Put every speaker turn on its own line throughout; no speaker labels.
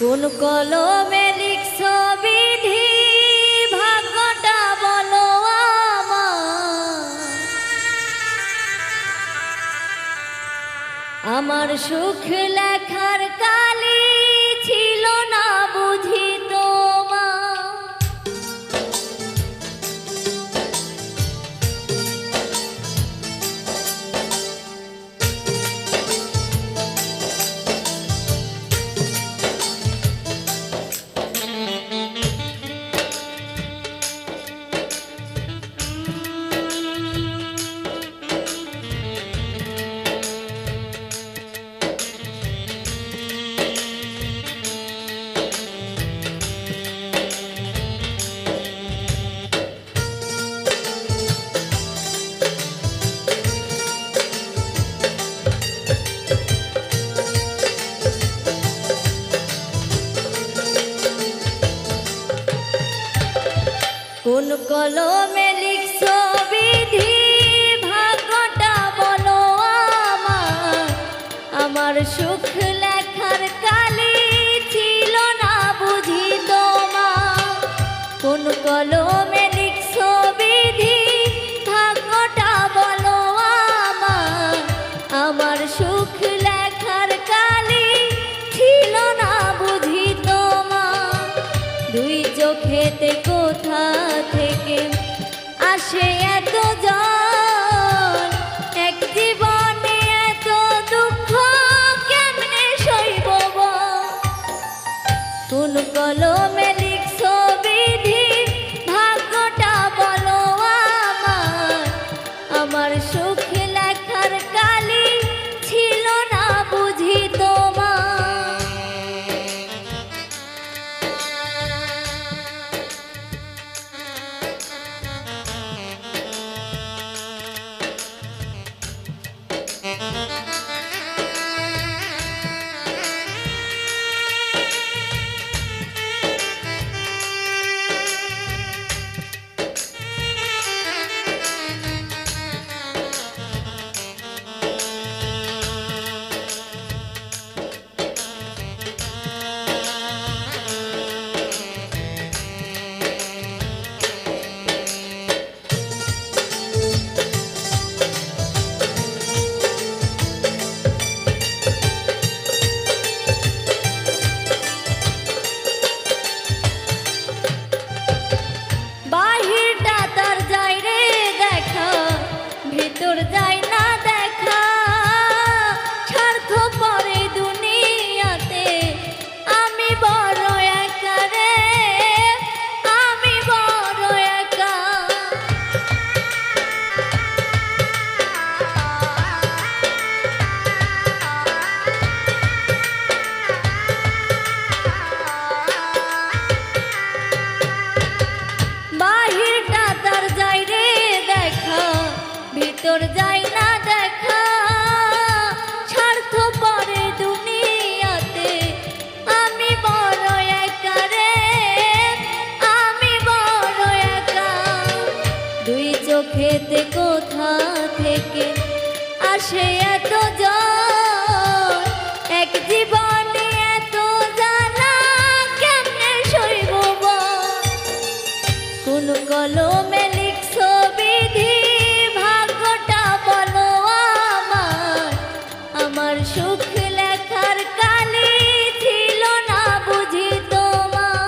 কোন কলমে লিখছ বিধি ভাগ্যটা বলো আমার সুখ লেখার কালি ছিল না বুঝি তোমার। কোন কলমে লিখছ বিধি ভাগ্যটা বলো আমার সুখ লেখার কালি ছিল না বুঝি তোমার। কোন কলমে লিখছ বিধি ভাগ্যটা বলো আমার সুখ লেখার কালি ছিল না বুঝি তোমার। দুই চোখেতে কোথা থেকে আসে এত জল, এক জীবনে এত দুঃখ কেমনে সইব বল। কোন কলমে লিখছ বিধি ভাগ্যটা বলো আমার সুখ লেখার কালি ছিল না বুঝি তোমার। ভিতর যায় না দেখা স্বার্থ পরে দুনিয়াতে আমি বড় একা রে, আমি বড় একা। বাহিরটা তার যাই রে দেখা ভিতর যাই না দেখা স্বার্থ পরে দুনিয়াতে আমি বড় একা রে, আমি বড় একা। দুই চোখেতে কোথা থেকে আসে এত জল, এক জীবনে এত জ্বালা কেমনে সইব বল। কোন কলমে লিখছ বিধি ভাগ্যটা বলো আমার সুখ লেখার কালি ছিল না বুঝি তোমার।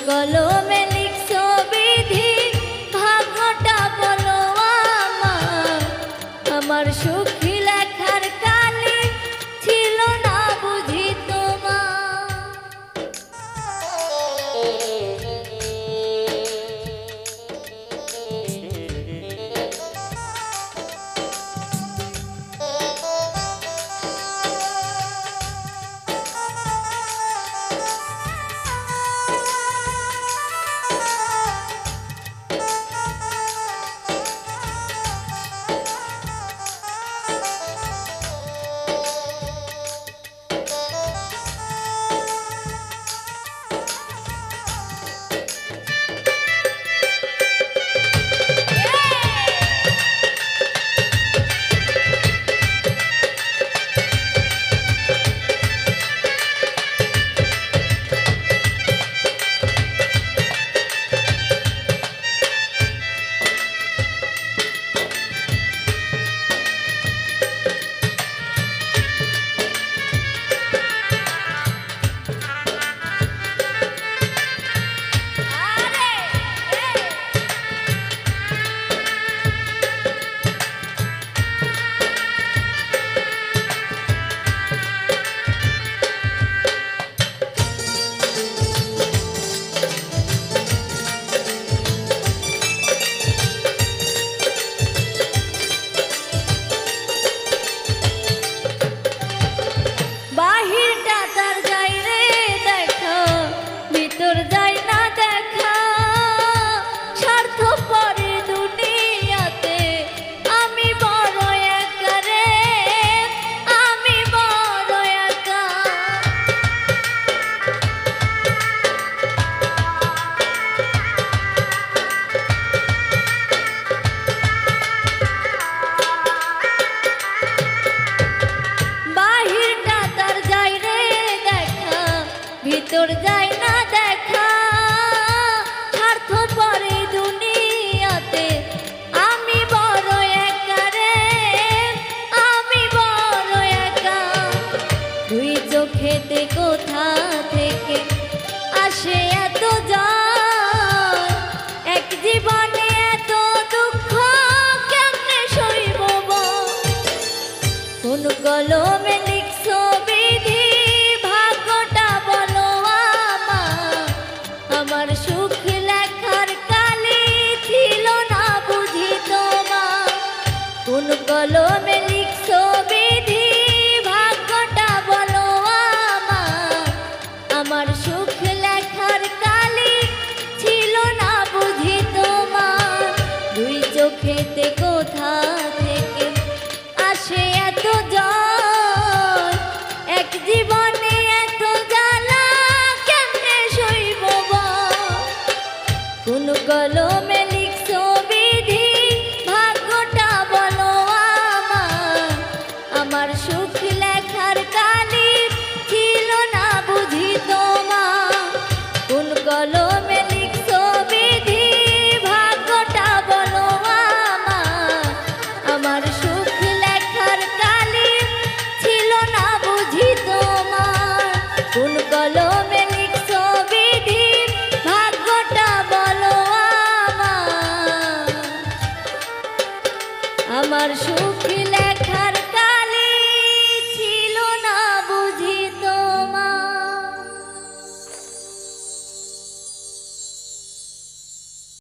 কলমে লিখছো বিধি, ভাগ্যটা বলো আমার। আমার সুখী লেখার কালি ছিল না বুঝি তোমার। বাহিরটা তার যাই রে দেখা, ভিতর যাই না দেখা। স্বার্থপরের দুনিয়াতে আমি বড় একা রে, আমি বড় একা। বাহিরটা তার যাই রে দেখা, ভিতর যাই না দেখা। স্বার্থপরে দুনিয়াতে আমি বড় একা রে, আমি বড় একা। দুই চোখেতে কোথা থেকে আসে এত জল, এক জীবনে এত দুঃখ কেমনে সইব বল। কোন কলমে